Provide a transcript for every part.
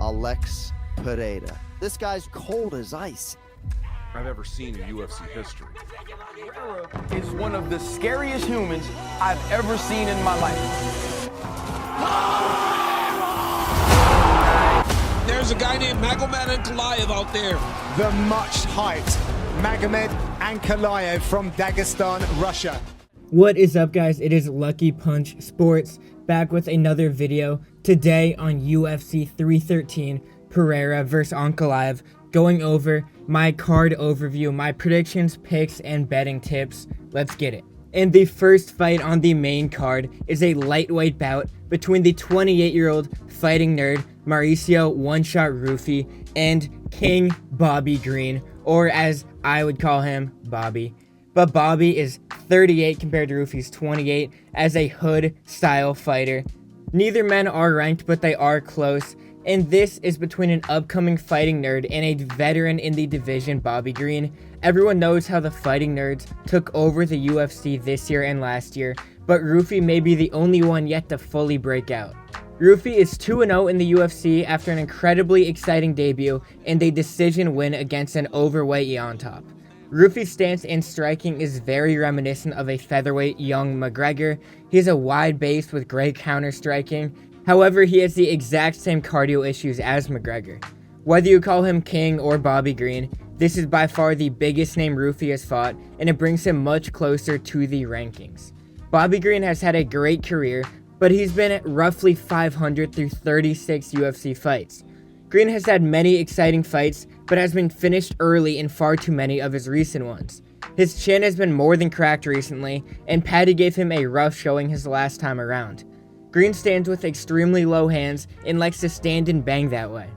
Alex Pereira. This guy's cold as ice. I've ever seen in UFC history. Pereira is one of the scariest humans I've ever seen in my life. There's a guy named Magomed Ankalaev out there. The much-hyped Magomed Ankalaev from Dagestan, Russia. What is up, guys? It is Lucky Punch Sports back with another video. Today on UFC 313, Pereira vs. Ankalaev, going over my card overview, my predictions, picks, and betting tips. Let's get it. And the first fight on the main card is a lightweight bout between the 28-year-old fighting nerd Mauricio One-Shot Ruffy and King Bobby Green, or as I would call him, Bobby. But Bobby is 38 compared to Ruffy's 28 as a hood-style fighter. Neither men are ranked, but they are close. And this is between an upcoming fighting nerd and a veteran in the division, Bobby Green. Everyone knows how the fighting nerds took over the UFC this year and last year, but Ruffy may be the only one yet to fully break out. Ruffy is 2-0 in the UFC after an incredibly exciting debut and a decision win against an overweight on top. Ruffy's stance and striking is very reminiscent of a featherweight young McGregor. He has a wide base with great counter striking. However, he has the exact same cardio issues as McGregor. Whether you call him King or Bobby Green, this is by far the biggest name Ruffy has fought, and it brings him much closer to the rankings. Bobby Green has had a great career, but he's been at roughly 500 through 36 UFC fights. Green has had many exciting fights, but has been finished early in far too many of his recent ones. His chin has been more than cracked recently, and Paddy gave him a rough showing his last time around. Green stands with extremely low hands and likes to stand and bang that way.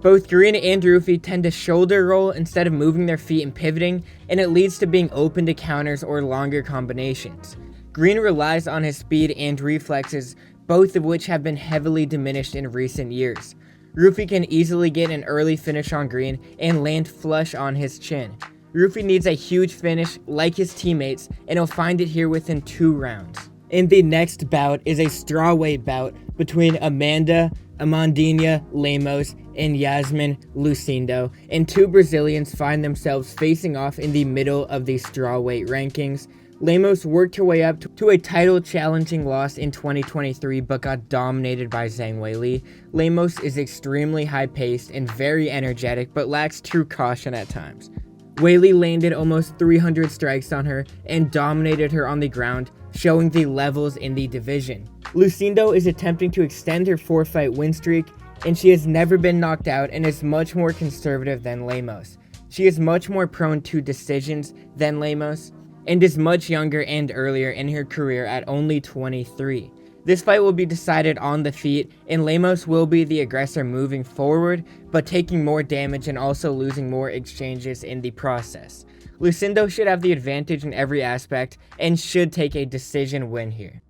Both Green and Ruffy tend to shoulder roll instead of moving their feet and pivoting, and it leads to being open to counters or longer combinations. Green relies on his speed and reflexes, both of which have been heavily diminished in recent years. Ruffy can easily get an early finish on Green and land flush on his chin. Ruffy needs a huge finish like his teammates, and he'll find it here within 2 rounds. And the next bout is a strawweight bout between Amandinha Lemos and Yasmin Lucindo, and 2 Brazilians find themselves facing off in the middle of the strawweight rankings. Lemos worked her way up to a title-challenging loss in 2023, but got dominated by Zhang Weili. Lemos is extremely high-paced and very energetic, but lacks true caution at times. Weili landed almost 300 strikes on her and dominated her on the ground, showing the levels in the division. Lucindo is attempting to extend her 4-fight win streak, and she has never been knocked out and is much more conservative than Lemos. She is much more prone to decisions than Lemos, and is much younger and earlier in her career at only 23. This fight will be decided on the feet, and Lemos will be the aggressor moving forward, but taking more damage and also losing more exchanges in the process. Lucindo should have the advantage in every aspect and should take a decision win here.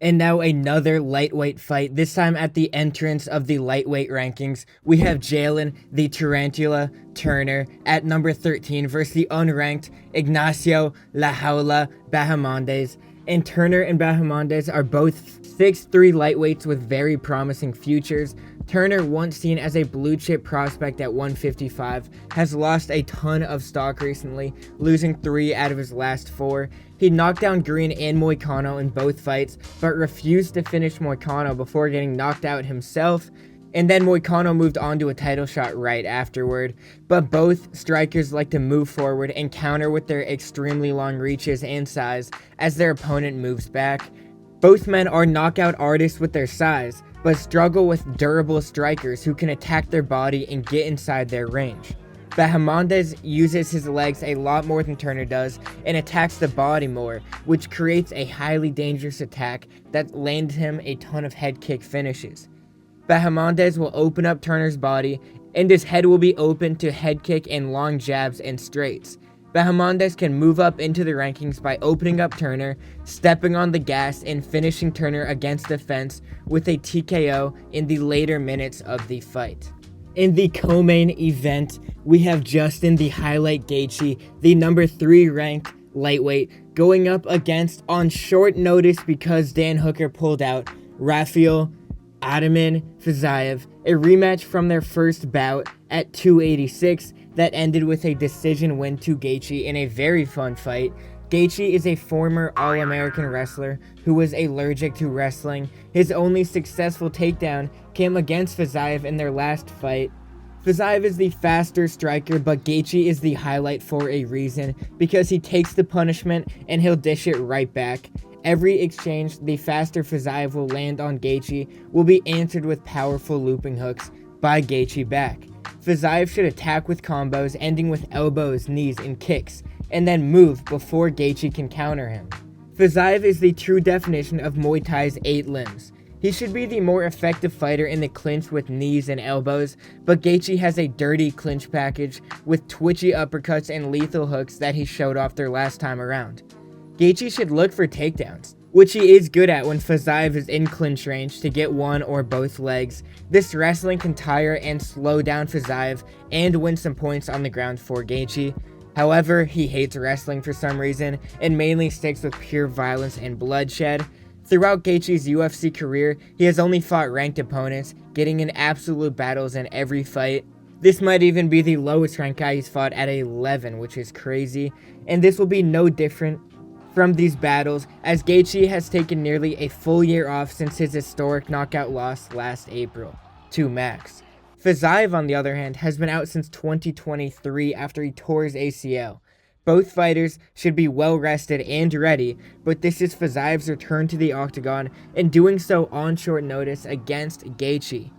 And now another lightweight fight, this time at the entrance of the lightweight rankings. We have Jalen the Tarantula Turner at number 13 versus the unranked Ignacio La Jaula Bahamondes. And Turner and Bahamondes are both 6'3" lightweights with very promising futures. Turner, once seen as a blue-chip prospect at 155, has lost a ton of stock recently, losing 3 out of his last 4. He knocked down Green and Moicano in both fights, but refused to finish Moicano before getting knocked out himself, and then Moicano moved on to a title shot right afterward. But both strikers like to move forward and counter with their extremely long reaches and size as their opponent moves back. Both men are knockout artists with their size, but struggle with durable strikers who can attack their body and get inside their range. Bahamondes uses his legs a lot more than Turner does and attacks the body more, which creates a highly dangerous attack that lands him a ton of head kick finishes. Bahamondes will open up Turner's body, and his head will be open to head kick and long jabs and straights. Bahamondes can move up into the rankings by opening up Turner, stepping on the gas, and finishing Turner against the fence with a TKO in the later minutes of the fight. In the co-main event, we have Justin the Highlight Gaethje, the number 3 ranked lightweight, going up against, on short notice because Dan Hooker pulled out, Rafael Ataman Fiziev, a rematch from their first bout at 286 that ended with a decision win to Gaethje in a very fun fight. Gaethje is a former All-American wrestler who was allergic to wrestling. His only successful takedown came against Fiziev in their last fight. Fiziev is the faster striker, but Gaethje is the highlight for a reason, because he takes the punishment and he'll dish it right back. Every exchange the faster Fiziev will land on Gaethje will be answered with powerful looping hooks by Gaethje back. Fiziev should attack with combos ending with elbows, knees, and kicks, and then move before Gaethje can counter him. Fiziev is the true definition of Muay Thai's 8 limbs. He should be the more effective fighter in the clinch with knees and elbows, but Gaethje has a dirty clinch package with twitchy uppercuts and lethal hooks that he showed off their last time around. Gaethje should look for takedowns, which he is good at when Fiziev is in clinch range to get one or both legs. This wrestling can tire and slow down Fiziev and win some points on the ground for Gaethje. However, he hates wrestling for some reason and mainly sticks with pure violence and bloodshed. Throughout Gaethje's UFC career, he has only fought ranked opponents, getting in absolute battles in every fight. This might even be the lowest ranked guy he's fought at 11, which is crazy, and this will be no different from these battles, as Gaethje has taken nearly a full year off since his historic knockout loss last April to Max. Fiziev, on the other hand, has been out since 2023 after he tore his ACL. Both fighters should be well rested and ready, but this is Fiziev's return to the octagon and doing so on short notice against Gaethje.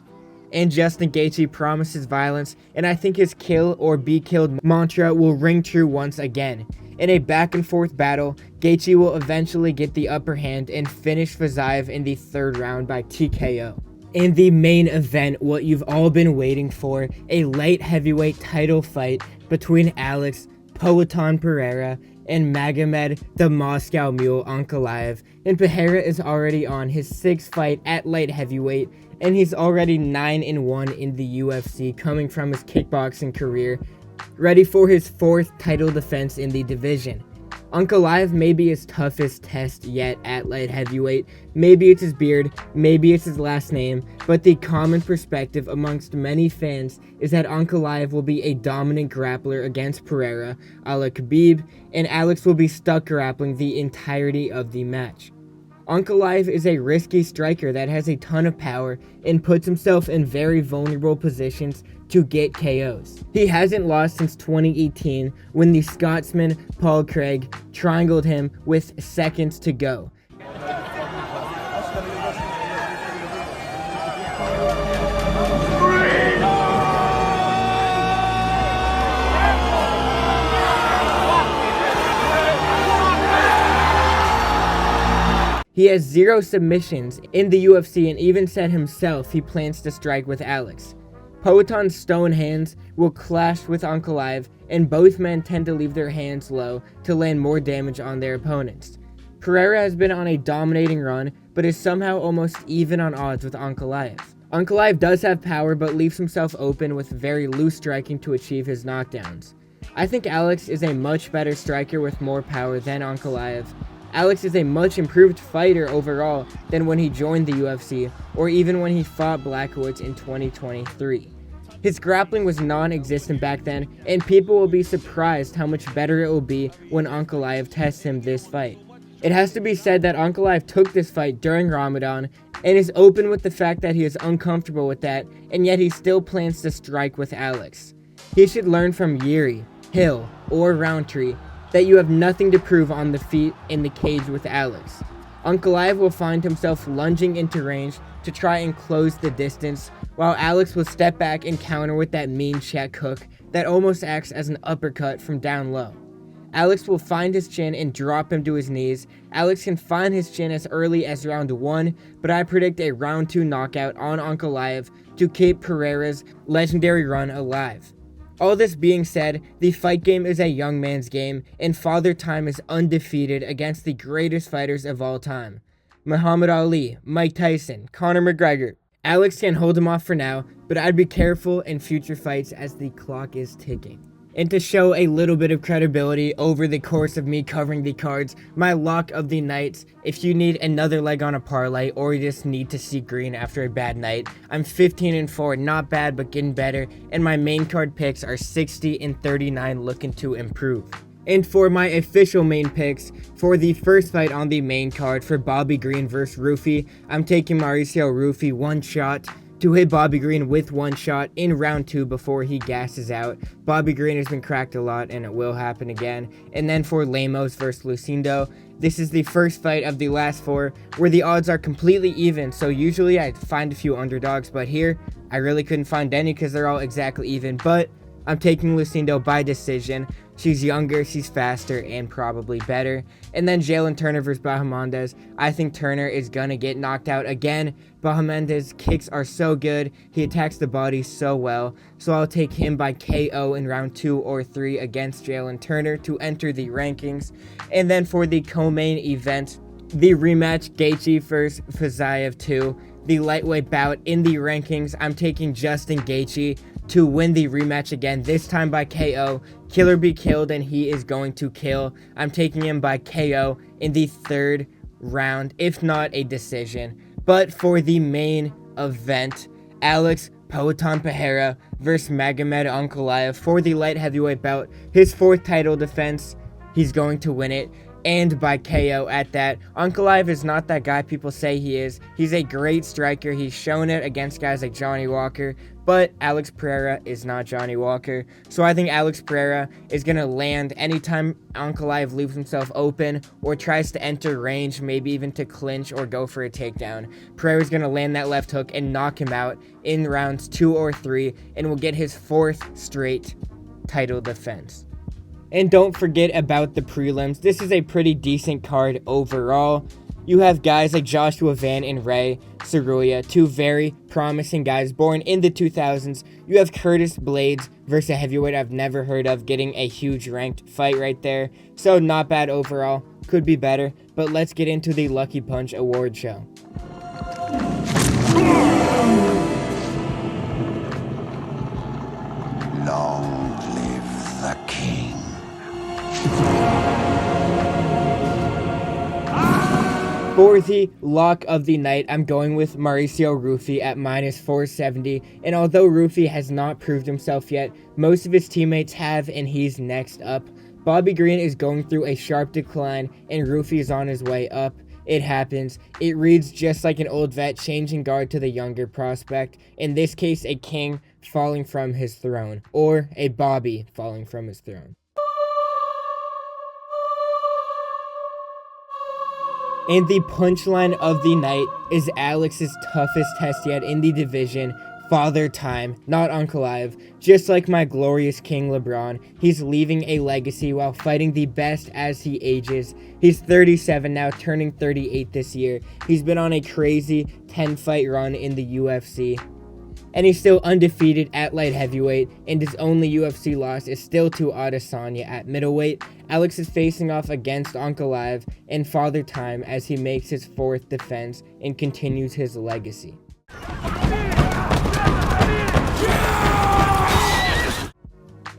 And Justin Gaethje promises violence, and I think his kill or be killed mantra will ring true once again. In a back and forth battle, Gaethje will eventually get the upper hand and finish Fiziev in the 3rd round by TKO. In the main event, what you've all been waiting for, a light heavyweight title fight between Alex Pereira and Magomed the Moscow Mule Ankalaev. And Pereira is already on his 6th fight at light heavyweight, and he's already 9-1 in the UFC, coming from his kickboxing career, ready for his 4th title defense in the division. Ankalaev may be his toughest test yet at light heavyweight. Maybe it's his beard, maybe it's his last name, but the common perspective amongst many fans is that Ankalaev will be a dominant grappler against Pereira, a la Khabib, and Alex will be stuck grappling the entirety of the match. Ankalaev is a risky striker that has a ton of power and puts himself in very vulnerable positions to get KOs. He hasn't lost since 2018 when the Scotsman Paul Craig triangled him with seconds to go. He has 0 submissions in the UFC and even said himself he plans to strike with Alex. Poeton's stone hands will clash with Ankalaev, and both men tend to leave their hands low to land more damage on their opponents. Pereira has been on a dominating run, but is somehow almost even on odds with Ankalaev. Ankalaev does have power, but leaves himself open with very loose striking to achieve his knockdowns. I think Alex is a much better striker with more power than Ankalaev. Alex is a much improved fighter overall than when he joined the UFC, or even when he fought Blachowicz in 2023. His grappling was non-existent back then, and people will be surprised how much better it will be when Ankalaev tests him this fight. It has to be said that Ankalaev took this fight during Ramadan, and is open with the fact that he is uncomfortable with that, and yet he still plans to strike with Alex. He should learn from Yuri, Hill, or Roundtree that you have nothing to prove on the feet in the cage with Alex. Ankalaev will find himself lunging into range to try and close the distance, while Alex will step back and counter with that mean check hook that almost acts as an uppercut from down low. Alex will find his chin and drop him to his knees. Alex can find his chin as early as round 1, but I predict a round 2 knockout on Ankalaev to keep Pereira's legendary run alive. All this being said, the fight game is a young man's game, and Father Time is undefeated against the greatest fighters of all time. Muhammad Ali, Mike Tyson, Conor McGregor. Alex can hold him off for now, but I'd be careful in future fights as the clock is ticking. And to show a little bit of credibility over the course of me covering the cards, my lock of the nights, if you need another leg on a parlay or you just need to see green after a bad night, I'm 15-4, not bad but getting better, and my main card picks are 60-39, looking to improve. And for my official main picks, for the first fight on the main card for Bobby Green vs. Ruffy, I'm taking Mauricio Ruffy one shot to hit Bobby Green with one shot in round 2 before he gasses out. Bobby Green has been cracked a lot and it will happen again. And then for Lemos vs. Lucindo, this is the first fight of the last 4 where the odds are completely even. So usually I find a few underdogs, but here I really couldn't find any because they're all exactly even. But I'm taking Lucindo by decision. She's younger, she's faster, and probably better. And then Jalen Turner versus Bahamondes. I think Turner is gonna get knocked out again. Bahamondes' kicks are so good. He attacks the body so well. So I'll take him by KO in round 2 or 3 against Jalen Turner to enter the rankings. And then for the co-main event, the rematch Gaethje versus Fiziev 2, the lightweight bout in the rankings, I'm taking Justin Gaethje to win the rematch again, this time by KO. Killer be killed and he is going to kill. I'm taking him by KO in the 3rd round, if not a decision. But for the main event, Alex Pereira versus Magomed Ankalaev for the light heavyweight bout, his 4th title defense, he's going to win it, and by KO at that. Ankalaev is not that guy people say he is. He's a great striker. He's shown it against guys like Johnny Walker, but Alex Pereira is not Johnny Walker. So I think Alex Pereira is going to land anytime Ankalaev leaves himself open or tries to enter range, maybe even to clinch or go for a takedown. Pereira is going to land that left hook and knock him out in rounds 2 or 3 and will get his 4th straight title defense. And don't forget about the prelims. This is a pretty decent card overall. You have guys like Joshua Van and Ray Saruya, 2 very promising guys born in the 2000s. You have Curtis Blades versus a heavyweight I've never heard of, getting a huge ranked fight right there. So not bad overall, could be better. But let's get into the Lucky Punch award show. Long live the king. For the lock of the night, I'm going with Mauricio Ruffy at -470, and although Ruffy has not proved himself yet, most of his teammates have, and he's next up. Bobby Green is going through a sharp decline, and Ruffy is on his way up. It happens. It reads just like an old vet changing guard to the younger prospect, in this case a king falling from his throne, or a Bobby falling from his throne. And the punchline of the night is Alex's toughest test yet in the division, Father Time, not Ankalaev. Just like my glorious King LeBron, he's leaving a legacy while fighting the best as he ages. He's 37 now, turning 38 this year. He's been on a crazy 10-fight run in the UFC. And he's still undefeated at light heavyweight, and his only UFC loss is still to Adesanya at middleweight. Alex is facing off against Ankalaev and Father Time as he makes his 4th defense and continues his legacy.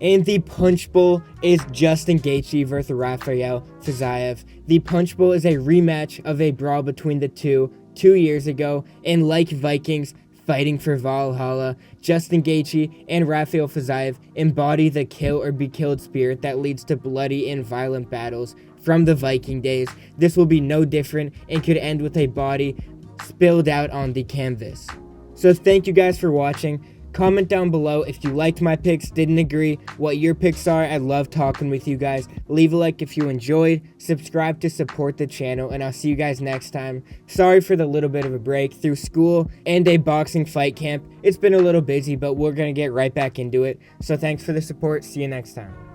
And the Punch Bowl is Justin Gaethje versus Rafael Fiziev. The Punch Bowl is a rematch of a brawl between the two 2 years ago, and like Vikings fighting for Valhalla, Justin Gaethje and Rafael Fiziev embody the kill or be killed spirit that leads to bloody and violent battles from the Viking days. This will be no different and could end with a body spilled out on the canvas. So thank you guys for watching. Comment down below if you liked my picks, didn't agree, what your picks are. I love talking with you guys. Leave a like if you enjoyed, subscribe to support the channel, and I'll see you guys next time. Sorry for the little bit of a break through school and a boxing fight camp. It's been a little busy, but we're going to get right back into it. So thanks for the support. See you next time.